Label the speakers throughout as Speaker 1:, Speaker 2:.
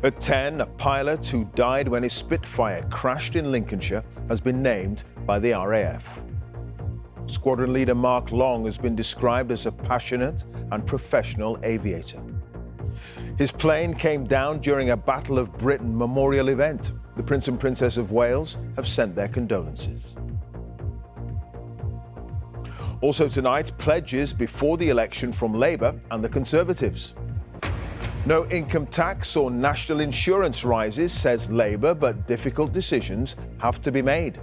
Speaker 1: At 10, a pilot who died when his Spitfire crashed in Lincolnshire has been named by the RAF. Squadron leader Mark Long has been described as a passionate and professional aviator. His plane came down during a Battle of Britain memorial event. The Prince and Princess of Wales have sent their condolences. Also tonight, pledges before the election from Labour and the Conservatives. No income tax or national insurance rises, says Labour, but difficult decisions have to be made.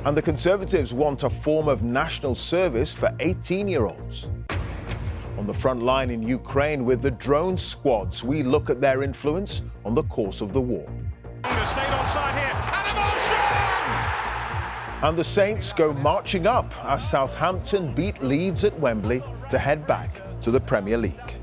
Speaker 1: And the Conservatives want a form of national service for 18-year-olds. On the front line in Ukraine with the drone squads, we look at their influence on the course of the war.
Speaker 2: Stayed on side here,
Speaker 1: And the Saints go marching up as Southampton beat Leeds at Wembley to head back to the Premier League.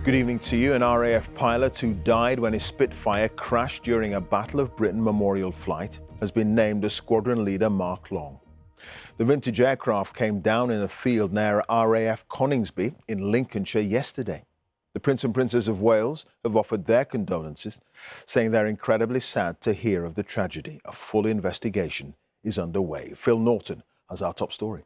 Speaker 1: Good evening to you. An RAF pilot who died when his Spitfire crashed during a Battle of Britain memorial flight has been named as squadron leader Mark Long. The vintage aircraft came down in a field near RAF Coningsby in Lincolnshire yesterday. The Prince and Princess of Wales have offered their condolences, saying they're incredibly sad to hear of the tragedy. A full investigation is underway. Phil Norton has our top story.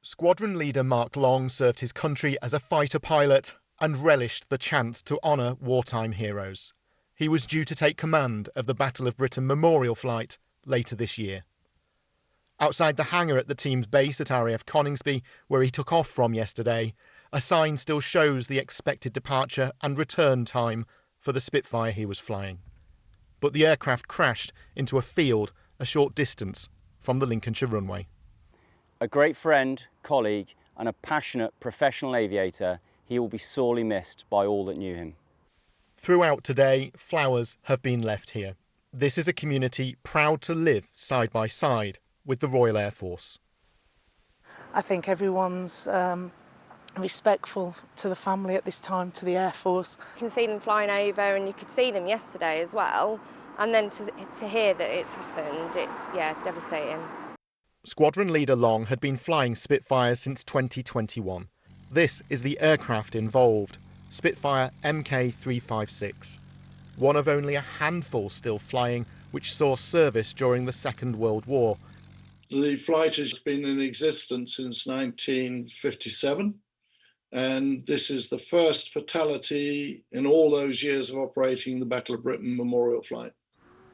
Speaker 3: Squadron leader Mark Long served his country as a fighter pilot and relished the chance to honour wartime heroes. He was due to take command of the Battle of Britain memorial flight later this year. Outside the hangar at the team's base at RAF Coningsby, where he took off from yesterday, a sign still shows the expected departure and return time for the Spitfire he was flying. But the aircraft crashed into a field a short distance from the Lincolnshire runway.
Speaker 4: A great friend, colleague and a passionate professional aviator, he will be sorely missed by all that knew him.
Speaker 3: Throughout today, flowers have been left here. This is a community proud to live side by side with the Royal Air Force.
Speaker 5: I think everyone's respectful to the family at this time, to the Air Force.
Speaker 6: You can see them flying over and you could see them yesterday as well. And then to hear that it's happened, it's, devastating.
Speaker 3: Squadron leader Long had been flying Spitfires since 2021. This is the aircraft involved, Spitfire Mk356. One of only a handful still flying, which saw service during the Second World War.
Speaker 7: The flight has been in existence since 1957, and this is the first fatality in all those years of operating the Battle of Britain memorial flight.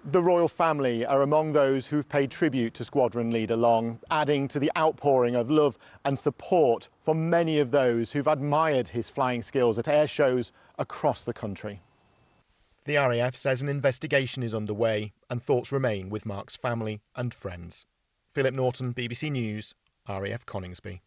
Speaker 3: The royal family are among those who've paid tribute to Squadron leader Long, adding to the outpouring of love and support for many of those who've admired his flying skills at air shows across the country. The RAF says an investigation is underway and thoughts remain with Mark's family and friends. Philip Norton, BBC News, RAF Coningsby.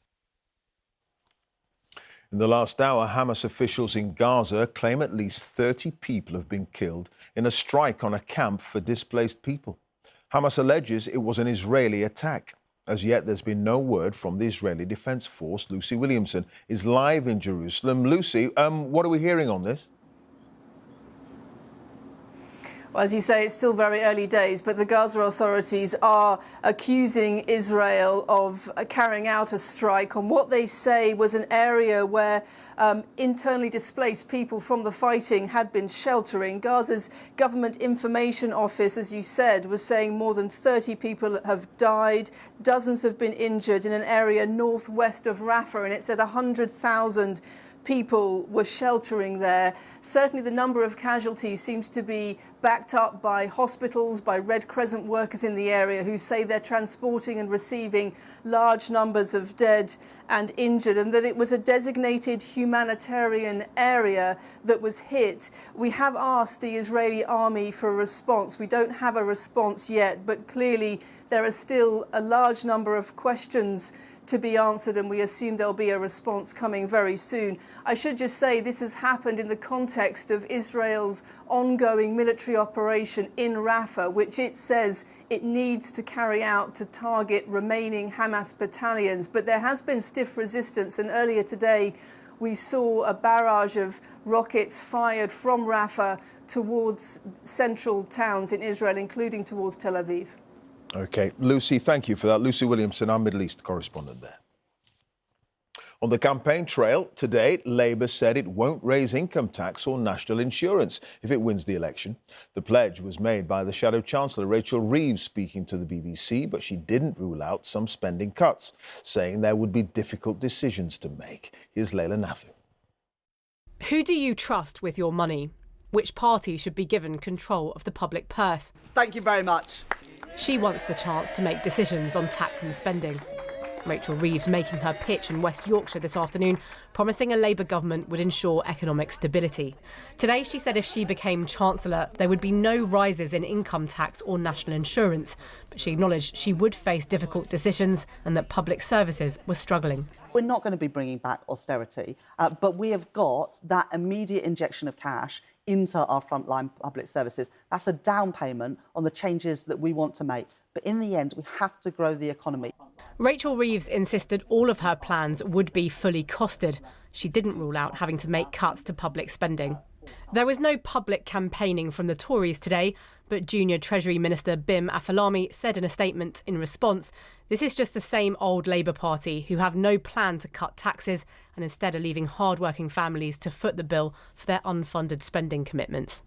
Speaker 1: In the last hour, Hamas officials in Gaza claim at least 30 people have been killed in a strike on a camp for displaced people. Hamas alleges it was an Israeli attack. As yet, there's been no word from the Israeli Defense Force. Lucy Williamson is live in Jerusalem. Lucy, what are we hearing on this?
Speaker 8: Well, as you say, it's still very early days, but the Gaza authorities are accusing Israel of carrying out a strike on what they say was an area where internally displaced people from the fighting had been sheltering. Gaza's Government Information Office, as you said, was saying more than 30 people have died, dozens have been injured in an area northwest of Rafah, and it said 100,000 people were sheltering there. Certainly the number of casualties seems to be backed up by hospitals, by Red Crescent workers in the area who say they're transporting and receiving large numbers of dead and injured, and that it was a designated humanitarian area that was hit. We have asked the Israeli army for a response. We don't have a response yet, but clearly there are still a large number of questions to be answered, and we assume there'll be a response coming very soon. I should just say this has happened in the context of Israel's ongoing military operation in Rafah, which it says it needs to carry out to target remaining Hamas battalions. But there has been stiff resistance, and earlier today we saw a barrage of rockets fired from Rafah towards central towns in Israel, including towards Tel Aviv.
Speaker 1: OK, Lucy, thank you for that. Lucy Williamson, our Middle East correspondent there. On the campaign trail today, Labour said it won't raise income tax or national insurance if it wins the election. The pledge was made by the Shadow Chancellor Rachel Reeves speaking to the BBC, but she didn't rule out some spending cuts, saying there would be difficult decisions to make. Here's Leila Nathu.
Speaker 9: Who do you trust with your money? Which party should be given control of the public purse?
Speaker 10: Thank you very much.
Speaker 9: She wants the chance to make decisions on tax and spending. Rachel Reeves making her pitch in West Yorkshire this afternoon, promising a Labour government would ensure economic stability. Today, she said if she became Chancellor, there would be no rises in income tax or national insurance. But she acknowledged she would face difficult decisions and that public services were struggling.
Speaker 10: We're not going to be bringing back austerity, but we have got that immediate injection of cash into our frontline public services. That's a down payment on the changes that we want to make. But in the end, we have to grow the economy.
Speaker 9: Rachel Reeves insisted all of her plans would be fully costed. She didn't rule out having to make cuts to public spending. There was no public campaigning from the Tories today, but Junior Treasury Minister Bim Afellami said in a statement in response, this is just the same old Labour Party who have no plan to cut taxes and instead are leaving hard-working families to foot the bill for their unfunded spending commitments.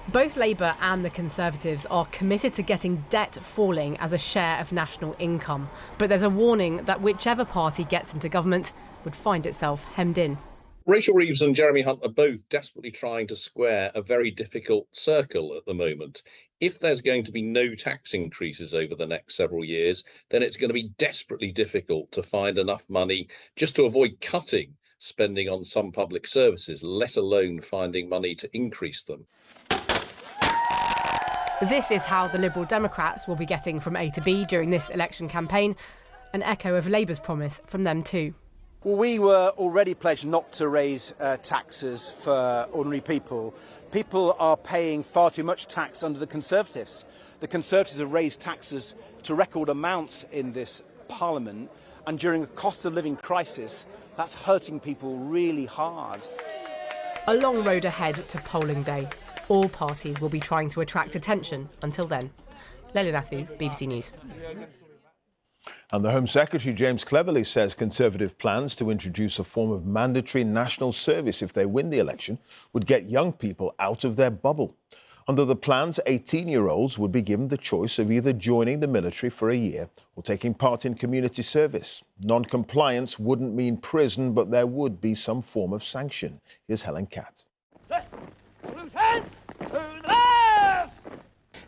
Speaker 9: Both Labour and the Conservatives are committed to getting debt falling as a share of national income. But there's a warning that whichever party gets into government would find itself hemmed in.
Speaker 11: Rachel Reeves and Jeremy Hunt are both desperately trying to square a very difficult circle at the moment. If there's going to be no tax increases over the next several years, then it's going to be desperately difficult to find enough money just to avoid cutting spending on some public services, let alone finding money to increase them.
Speaker 9: This is how the Liberal Democrats will be getting from A to B during this election campaign, an echo of Labour's promise from them too.
Speaker 12: Well, we were already pledged not to raise taxes for ordinary people. People are paying far too much tax under the Conservatives. The Conservatives have raised taxes to record amounts in this Parliament, and during a cost of living crisis, that's hurting people really hard.
Speaker 9: A long road ahead to polling day. All parties will be trying to attract attention until then. Leila Nathu, BBC News.
Speaker 1: And the Home Secretary, James Cleverly, says Conservative plans to introduce a form of mandatory national service if they win the election would get young people out of their bubble. Under the plans, 18-year-olds would be given the choice of either joining the military for a year or taking part in community service. Non-compliance wouldn't mean prison, but there would be some form of sanction. Here's Helen Catt.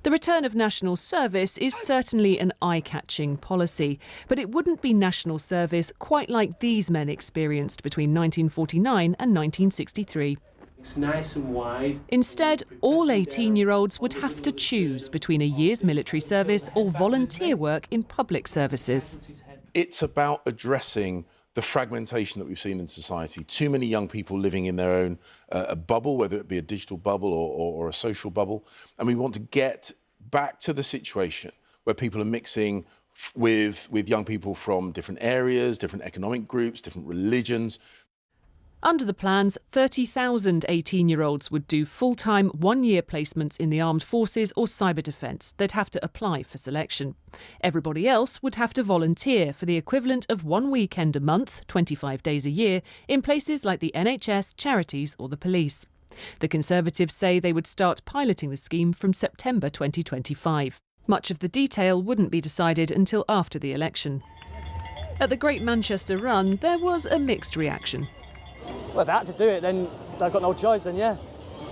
Speaker 13: The return of national service is certainly an eye-catching policy, but it wouldn't be national service quite like these men experienced between 1949 and 1963.
Speaker 14: It's nice and wide.
Speaker 13: Instead, all 18-year-olds would have to choose between a year's military service or volunteer work in public services.
Speaker 15: It's about addressing the fragmentation that we've seen in society. Too many young people living in their own bubble, whether it be a digital bubble or a social bubble. And we want to get back to the situation where people are mixing with young people from different areas, different economic groups, different religions.
Speaker 13: Under the plans, 30,000 18-year-olds would do full-time one-year placements in the armed forces or cyber defence. They'd have to apply for selection. Everybody else would have to volunteer for the equivalent of 1 weekend a month, 25 days a year, in places like the NHS, charities or the police. The Conservatives say they would start piloting the scheme from September 2025. Much of the detail wouldn't be decided until after the election. At the Great Manchester Run, there was a mixed reaction.
Speaker 16: Well, if I had to do it, then I've got no choice, then yeah.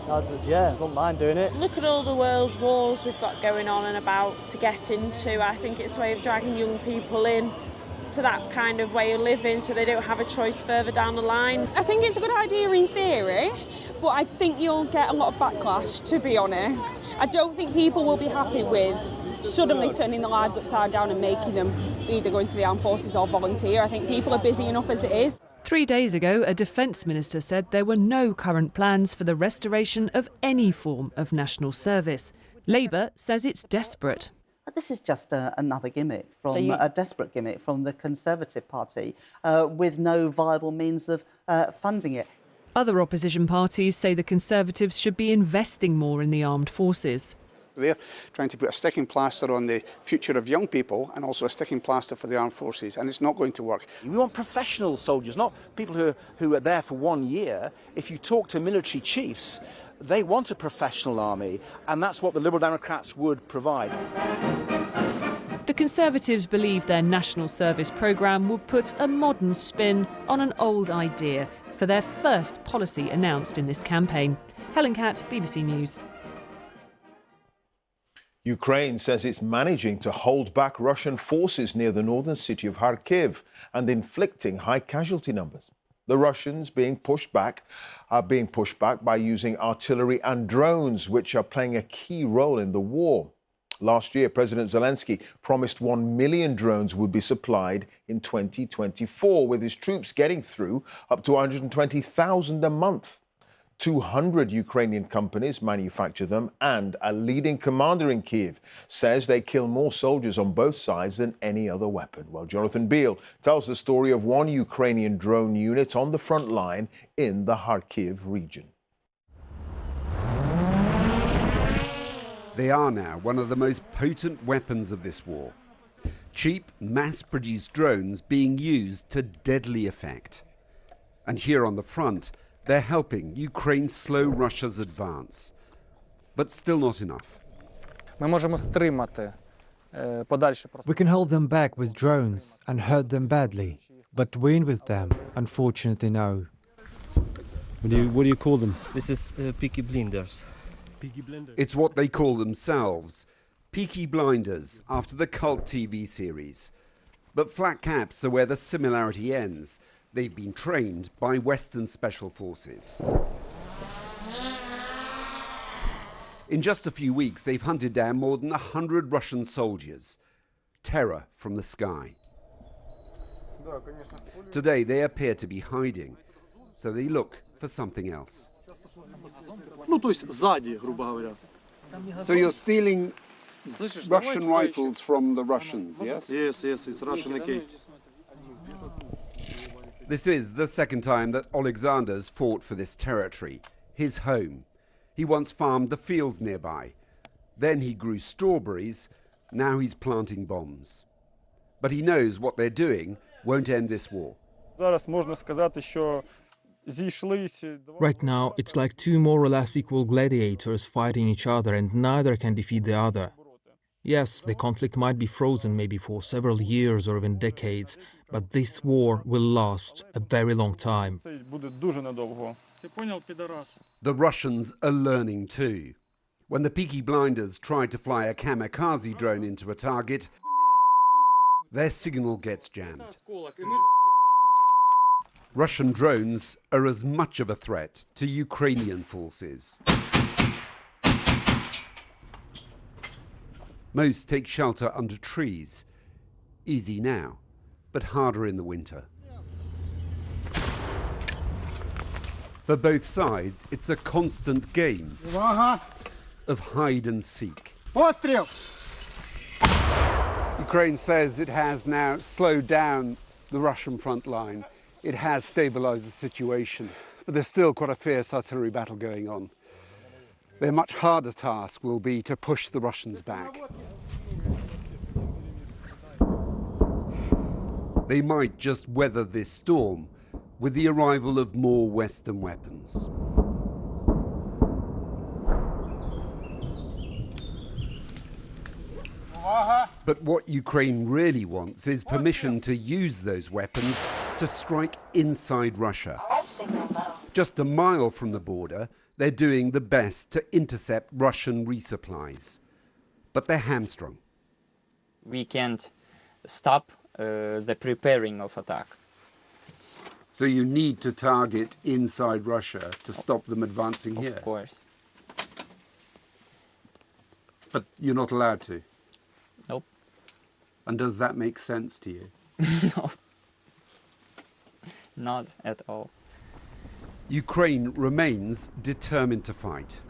Speaker 16: I don't mind doing it.
Speaker 17: Look at all the world wars we've got going on and about to get into. I think it's a way of dragging young people in to that kind of way of living so they don't have a choice further down the line.
Speaker 18: I think it's a good idea in theory, but I think you'll get a lot of backlash, to be honest. I don't think people will be happy with suddenly turning their lives upside down and making them either go into the armed forces or volunteer. I think people are busy enough as it is.
Speaker 13: 3 days ago, a defence minister said there were no current plans for the restoration of any form of national service. Labour says it's desperate.
Speaker 10: But this is just another gimmick, a desperate gimmick from the Conservative Party with no viable means of funding it.
Speaker 13: Other opposition parties say the Conservatives should be investing more in the armed forces.
Speaker 19: They're trying to put a sticking plaster on the future of young people and also a sticking plaster for the armed forces, and it's not going to work.
Speaker 12: We want professional soldiers, not people who are there for 1 year. If you talk to military chiefs, they want a professional army, and that's what the Liberal Democrats would provide.
Speaker 13: The Conservatives believe their national service programme would put a modern spin on an old idea for their first policy announced in this campaign. Helen Catt, BBC News.
Speaker 1: Ukraine says it's managing to hold back Russian forces near the northern city of Kharkiv and inflicting high casualty numbers. The Russians are being pushed back by using artillery and drones, which are playing a key role in the war. Last year, President Zelensky promised 1 million drones would be supplied in 2024, with his troops getting through up to 120,000 a month. 200 Ukrainian companies manufacture them, and a leading commander in Kiev says they kill more soldiers on both sides than any other weapon. Well, Jonathan Beale tells the story of one Ukrainian drone unit on the front line in the Kharkiv region.
Speaker 20: They are now one of the most potent weapons of this war. Cheap, mass-produced drones being used to deadly effect. And here on the front, they're helping Ukraine slow Russia's advance. But still not enough.
Speaker 21: We can hold them back with drones and hurt them badly, but win with them, unfortunately, no.
Speaker 22: What do you call them? This is Peaky Blinders.
Speaker 20: It's what they call themselves, Peaky Blinders, after the cult TV series. But flat caps are where the similarity ends. They've been trained by Western special forces. In just a few weeks, they've hunted down more than 100 Russian soldiers. Terror from the sky. Today, they appear to be hiding, so they look for something else.
Speaker 19: So you're stealing Russian rifles from the Russians, yes?
Speaker 22: Yes, it's Russian AK.
Speaker 20: This is the second time that Alexander's fought for this territory, his home. He once farmed the fields nearby. Then he grew strawberries. Now he's planting bombs. But he knows what they're doing won't end this war.
Speaker 23: Right now, it's like two more or less equal gladiators fighting each other, and neither can defeat the other. Yes, the conflict might be frozen maybe for several years or even decades, but this war will last a very long time.
Speaker 20: The Russians are learning too. When the Peaky Blinders tried to fly a kamikaze drone into a target, their signal gets jammed. Russian drones are as much of a threat to Ukrainian forces. Most take shelter under trees. Easy now, but harder in the winter. For both sides, it's a constant game of hide and seek.
Speaker 19: Ukraine says it has now slowed down the Russian front line. It has stabilised the situation, but there's still quite a fierce artillery battle going on. Their much harder task will be to push the Russians back.
Speaker 20: They might just weather this storm with the arrival of more Western weapons. But what Ukraine really wants is permission to use those weapons to strike inside Russia. Just a mile from the border, they're doing the best to intercept Russian resupplies. But they're hamstrung.
Speaker 24: We can't stop the preparing of attack.
Speaker 20: So you need to target inside Russia to stop them advancing here?
Speaker 24: Of course.
Speaker 20: But you're not allowed to?
Speaker 24: Nope.
Speaker 20: And does that make sense to you?
Speaker 24: No. Not at all.
Speaker 20: Ukraine remains determined to fight,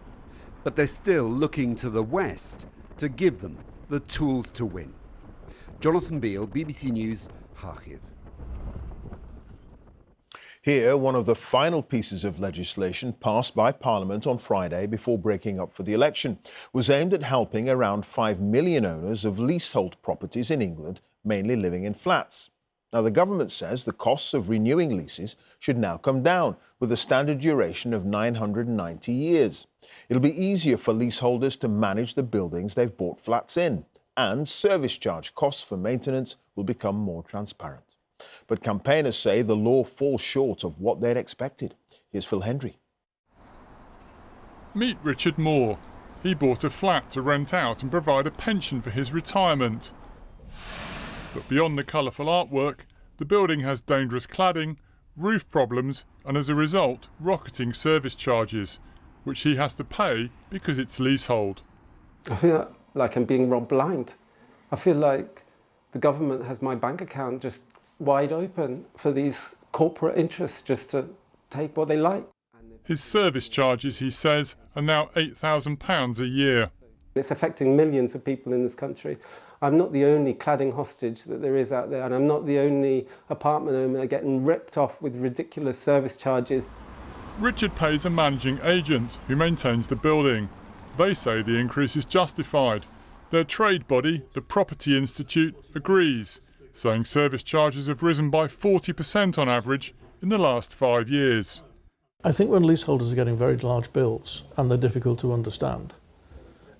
Speaker 20: but they're still looking to the West to give them the tools to win. Jonathan Beale, BBC News, Kharkiv.
Speaker 1: Here, one of the final pieces of legislation passed by Parliament on Friday before breaking up for the election was aimed at helping around 5 million owners of leasehold properties in England, mainly living in flats. Now, the government says the costs of renewing leases should now come down, with a standard duration of 990 years. It'll be easier for leaseholders to manage the buildings they've bought flats in, and service charge costs for maintenance will become more transparent. But campaigners say the law falls short of what they'd expected. Here's Phil Hendry.
Speaker 2: Meet Richard Moore. He bought a flat to rent out and provide a pension for his retirement. But beyond the colourful artwork, the building has dangerous cladding, roof problems and as a result, rocketing service charges, which he has to pay because it's leasehold.
Speaker 4: I feel like I'm being robbed blind. I feel like the government has my bank account just wide open for these corporate interests just to take what they like.
Speaker 2: His service charges, he says, are now £8,000 a year.
Speaker 4: It's affecting millions of people in this country. I'm not the only cladding hostage that there is out there, and I'm not the only apartment owner getting ripped off with ridiculous service charges.
Speaker 2: Richard pays a managing agent who maintains the building. They say the increase is justified. Their trade body, the Property Institute, agrees, saying service charges have risen by 40% on average in the last 5 years.
Speaker 5: I think when leaseholders are getting very large bills and they're difficult to understand,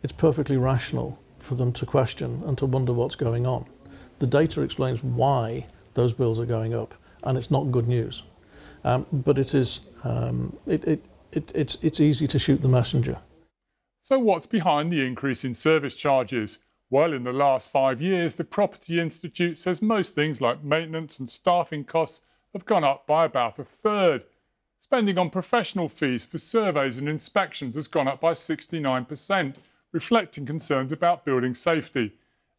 Speaker 5: it's perfectly rational for them to question and to wonder what's going on. The data explains why those bills are going up, and it's not good news. But it is, it's easy to shoot the messenger.
Speaker 2: So what's behind the increase in service charges? Well, in the last 5 years, the Property Institute says most things like maintenance and staffing costs have gone up by about a third. Spending on professional fees for surveys and inspections has gone up by 69%, reflecting concerns about building safety.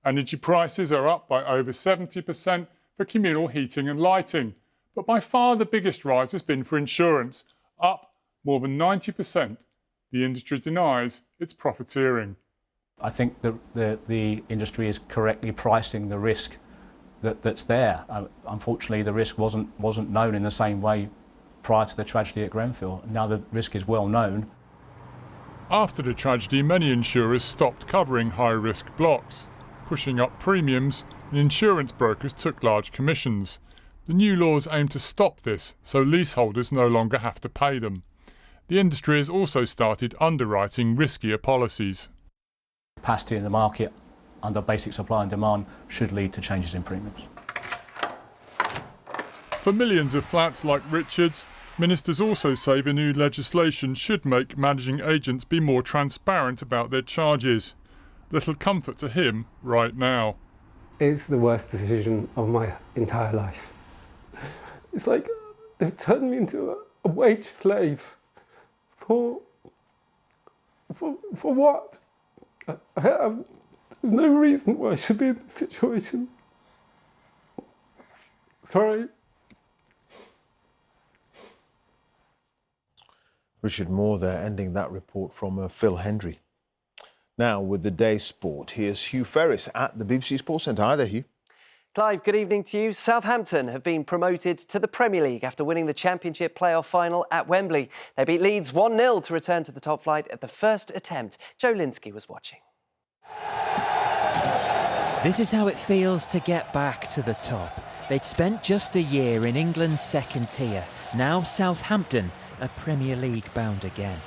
Speaker 2: Energy prices are up by over 70% for communal heating and lighting. But by far the biggest rise has been for insurance, up more than 90%. The industry denies it's profiteering.
Speaker 6: I think the industry is correctly pricing the risk that's there. Unfortunately, the risk wasn't known in the same way prior to the tragedy at Grenfell. Now the risk is well known.
Speaker 2: After the tragedy, many insurers stopped covering high-risk blocks, pushing up premiums, and insurance brokers took large commissions. The new laws aim to stop this, so leaseholders no longer have to pay them. The industry has also started underwriting riskier policies.
Speaker 6: Capacity in the market under basic supply and demand should lead to changes in premiums.
Speaker 2: For millions of flats like Richard's, ministers also say the new legislation should make managing agents be more transparent about their charges. Little comfort to him right now.
Speaker 4: It's the worst decision of my entire life. It's like they've turned me into a wage slave. For what? There's no reason why I should be in this situation. Sorry.
Speaker 1: Richard Moore there, ending that report from Phil Hendry. Now, with the day's sport, here's Hugh Ferris at the BBC Sports Centre. Hi there, Hugh.
Speaker 25: Clive, good evening to you. Southampton have been promoted to the Premier League after winning the Championship playoff final at Wembley. They beat Leeds 1-0 to return to the top flight at the first attempt. Joe Linsky was watching.
Speaker 26: This is how it feels to get back to the top. They'd spent just a year in England's second tier. Now Southampton are Premier League bound again.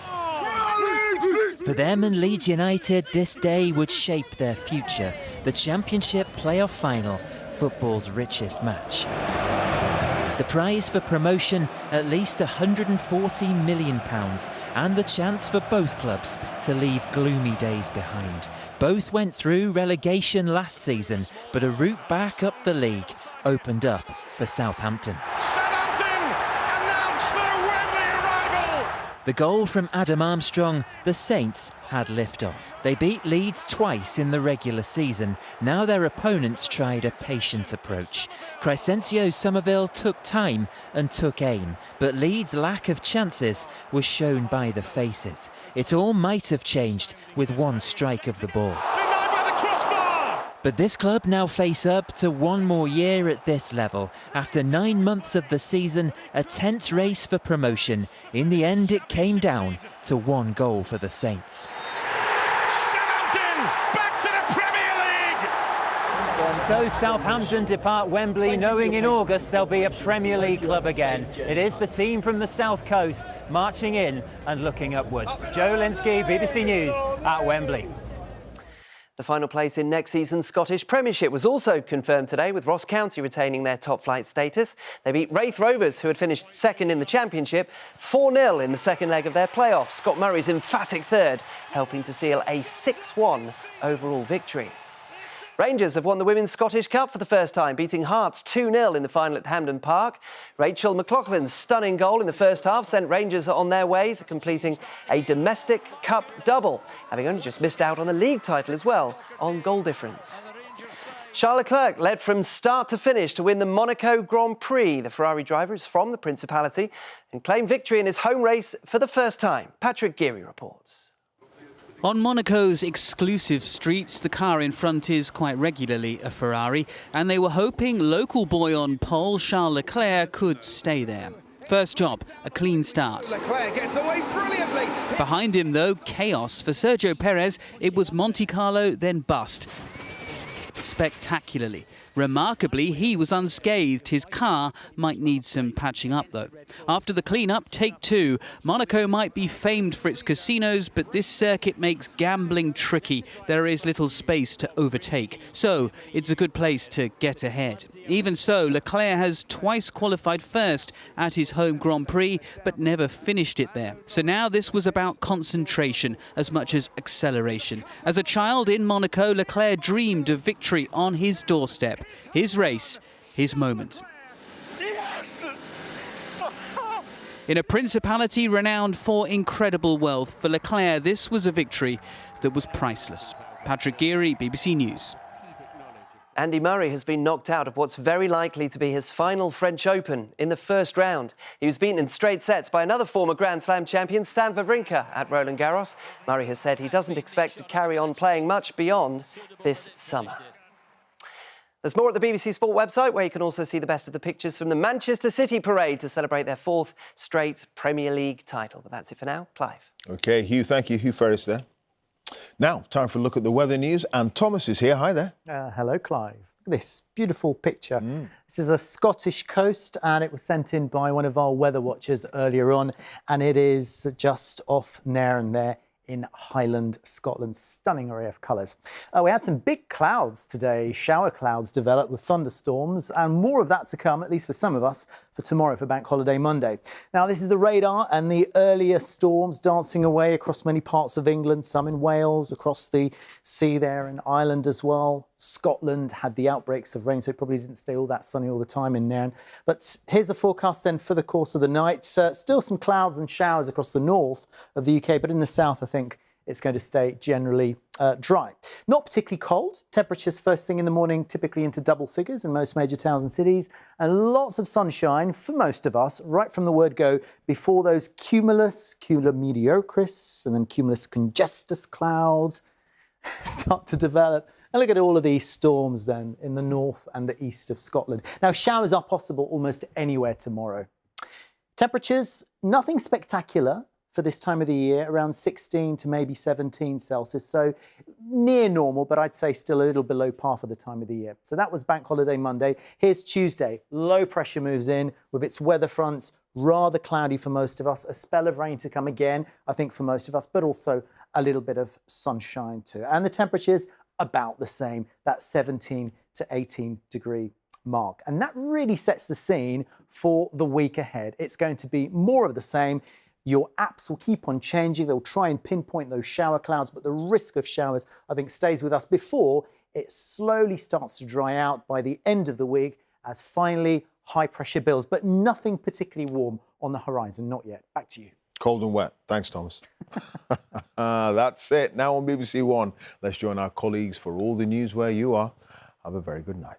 Speaker 26: For them and Leeds United, this day would shape their future. The Championship playoff final, football's richest match. The prize for promotion, at least £140 million, and the chance for both clubs to leave gloomy days behind. Both went through relegation last season, but a route back up the league opened up for Southampton. The goal from Adam Armstrong, the Saints had liftoff. They beat Leeds twice in the regular season. Now their opponents tried a patient approach. Crescencio Somerville took time and took aim, but Leeds' lack of chances was shown by the faces. It all might have changed with one strike of the ball. But this club now face up to one more year at this level. After 9 months of the season, a tense race for promotion. In the end, it came down to 1 goal for the Saints.
Speaker 3: Southampton back to the Premier League!
Speaker 21: And so Southampton depart Wembley knowing in August they'll be a Premier League club again. It is the team from the South Coast marching in and looking upwards. Joe Linsky, BBC News at Wembley.
Speaker 25: The final place in next season's Scottish Premiership was also confirmed today, with Ross County retaining their top-flight status. They beat Raith Rovers, who had finished second in the Championship, 4-0 in the second leg of their playoff. Scott Murray's emphatic third, helping to seal a 6-1 overall victory. Rangers have won the Women's Scottish Cup for the first time, beating Hearts 2-0 in the final at Hampden Park. Rachel McLaughlin's stunning goal in the first half sent Rangers on their way to completing a domestic cup double, having only just missed out on the league title as well on goal difference. Charles Leclerc led from start to finish to win the Monaco Grand Prix. The Ferrari driver is from the Principality and claimed victory in his home race for the first time. Patrick Geary reports.
Speaker 7: On Monaco's exclusive streets, the car in front is quite regularly a Ferrari, and they were hoping local boy on pole Charles Leclerc could stay there. First job, a clean start.
Speaker 3: Leclerc gets away brilliantly.
Speaker 7: Behind him, though, chaos. For Sergio Perez, it was Monte Carlo, then bust. Spectacularly. Remarkably, he was unscathed. His car might need some patching up, though. After the clean-up, take 2. Monaco might be famed for its casinos, but this circuit makes gambling tricky. There is little space to overtake, so it's a good place to get ahead. Even so, Leclerc has twice qualified first at his home Grand Prix, but never finished it there. So now this was about concentration as much as acceleration. As a child in Monaco, Leclerc dreamed of victory on his doorstep. His race, his moment. In a principality renowned for incredible wealth, for Leclerc, this was a victory that was priceless. Patrick Geary, BBC News.
Speaker 25: Andy Murray has been knocked out of what's very likely to be his final French Open in the first round. He was beaten in straight sets by another former Grand Slam champion, Stan Wawrinka, at Roland Garros. Murray has said he doesn't expect to carry on playing much beyond this summer. There's more at the BBC Sport website, where you can also see the best of the pictures from the Manchester City parade to celebrate their 4th straight Premier League title. But that's it for now. Clive.
Speaker 1: OK, Hugh, thank you. Hugh Ferris there. Now, time for a look at the weather news, and Thomas is here. Hi there.
Speaker 8: Hello, Clive. Look at this beautiful picture. This is a Scottish coast, and it was sent in by one of our weather watchers earlier on, and it is just off Nairn there in Highland, Scotland. Stunning array of colours. We had some big clouds today. Shower clouds developed with thunderstorms, and more of that to come, at least for some of us, for tomorrow, for Bank Holiday Monday. Now, this is the radar and the earlier storms dancing away across many parts of England, some in Wales, across the sea there in Ireland as well. Scotland had the outbreaks of rain, so it probably didn't stay all that sunny all the time in Nairn. But here's the forecast then for the course of the night. Still some clouds and showers across the north of the UK, but in the south, I think it's going to stay generally dry. Not particularly cold. Temperatures first thing in the morning, typically into double figures in most major towns and cities, and lots of sunshine for most of us right from the word go, before those cumulus mediocris and then cumulus congestus clouds start to develop. And look at all of these storms then in the north and the east of Scotland. Now, showers are possible almost anywhere tomorrow. Temperatures, nothing spectacular for this time of the year, around 16 to maybe 17 Celsius. So near normal, but I'd say still a little below par for the time of the year. So that was Bank Holiday Monday. Here's Tuesday. Low pressure moves in with its weather fronts, rather cloudy for most of us. A spell of rain to come again, I think, for most of us, but also a little bit of sunshine too. And the temperatures about the same, that 17 to 18 degree mark. And that really sets the scene for the week ahead. It's going to be more of the same. Your apps will keep on changing. They'll try and pinpoint those shower clouds, but the risk of showers, I think, stays with us before it slowly starts to dry out by the end of the week as finally high pressure builds, but nothing particularly warm on the horizon, not yet. Back to you.
Speaker 1: Cold and wet. Thanks, Thomas. That's it. Now on BBC One, let's join our colleagues for all the news where you are. Have a very good night.